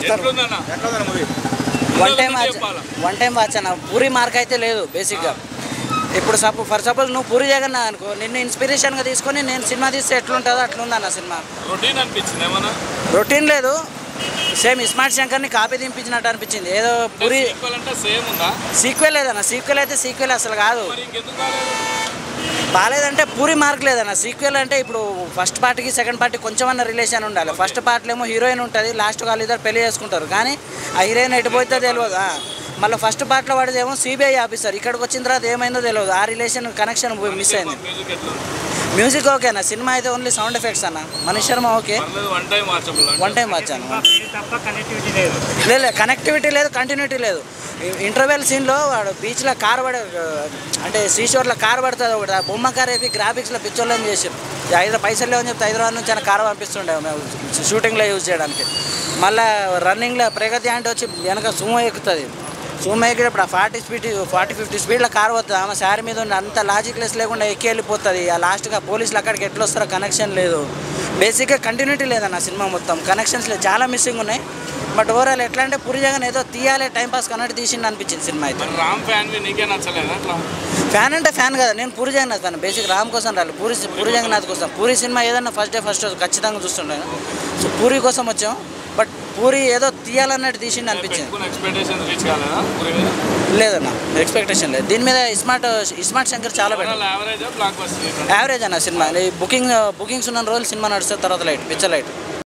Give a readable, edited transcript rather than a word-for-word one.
కొడతారు. One time watch అన్న. Puri mark అయితే లేదు బేసిక్గా. ఇప్పుడు ఫర్ సపోజ్ నువ్వు పూరి జగన్నాథ్ అనుకో, నిన్ను ఇన్స్పిరేషన్గా తీసుకొని నేను సినిమా తీస్తే ఎట్లుంటుందో అట్లుందన్న సినిమా. రొటీన్ లేదు, సేమ్ ఇస్మార్ట్ శంకర్ని కాపీ దింపించినట్టు అనిపించింది. ఏదో పూరి సీక్వెల్ లేదన్న. సీక్వెల్ అయితే సీక్వెల్ అసలు కాదు. బాగాలేదంటే పూరి మార్క్ లేదన్న. సీక్వెల్ అంటే ఇప్పుడు ఫస్ట్ పార్ట్కి సెకండ్ పార్ట్కి కొంచెమన్నా రిలేషన్ ఉండాలి. ఫస్ట్ పార్ట్లో ఏమో హీరోయిన్ ఉంటుంది, లాస్ట్ వాళ్ళు ఇద్దరు పెళ్లి చేసుకుంటారు, కానీ ఆ హీరోయిన్ ఎటుపోతే తెలియదు. మళ్ళీ ఫస్ట్ పార్ట్లో వాడిదేమో సిబిఐ ఆఫీసర్, ఇక్కడికి వచ్చిన తర్వాత ఏమైందో తెలియదు. ఆ రిలేషన్ కనెక్షన్ మిస్ అయింది. మ్యూజిక్ ఓకేనా. సినిమా అయితే ఓన్లీ సౌండ్ ఎఫెక్ట్స్ అన్న. Manish Sharma okay, one time watch అన్న. లేదు, కనెక్టివిటీ లేదు, కంటిన్యూటీ లేదు. ఇంటర్వెల్ సీన్లో వాడు బీచ్లో కారు పడే, అంటే శ్రీశోర్లో కారు పడుతుంది ఒకటి, ఆ బొమ్మ కారు వేపి గ్రాఫిక్స్లో పిక్చర్లను చేసారు. పైసలు లేవని చెప్తే హైదరాబాద్ నుంచి ఆయన కారు పంపిస్తుండే మేము షూటింగ్లో యూజ్ చేయడానికి. మళ్ళీ రన్నింగ్లో ప్రగతి అంటే వచ్చి వెనక సుమో ఎక్కుతుంది. సుమో ఎక్కేటప్పుడు ఆ 40-50 స్పీడ్లో కారు వస్తుంది. ఆమె శారీ మీద ఉండి అంత లాజిక్లెస్ లేకుండా ఎక్కి వెళ్ళిపోతుంది. ఆ లాస్ట్గా పోలీసులు అక్కడికి ఎట్లా వస్తారో కనెక్షన్ లేదు. బేసిక్గా కంటిన్యూటీ లేదన్న సినిమా మొత్తం. కనెక్షన్స్ లేదు, చాలా మిస్సింగ్ ఉన్నాయి. బట్ ఓవరాల్ ఎట్లా అంటే పూరి జగన్ ఏదో తీయాలి టైంపాస్ కన్నట్టు తీసింది అనిపించింది సినిమా అయితే. ఫ్యాన్ అంటే ఫ్యాన్ కదా, నేను పూరి జగన్నాథ్ ఫ్యాన్. బేసిక్ రామ్ కోసం రాలి, పూరి జగన్నాథ్ కోసం. పూరి సినిమా ఏదన్నా ఫస్ట్ డే ఫస్ట్ ఖచ్చితంగా చూస్తుంటాను. సో పూరి కోసం వచ్చాం, బట్ పూరి ఏదో తీయాలన్నట్టు తీసింది అనిపించింది. లేదన్న, ఎక్స్పెక్టేషన్ లేదు దీని మీద. ఇస్మార్ట్ శంకర్ చాలా బెటర్, యావరేజ్ అన్న సినిమా. బుకింగ్స్ ఉన్న రోజులు సినిమా నడుస్తుంది, తర్వాత లైట్ పిక్చర్ లైట్.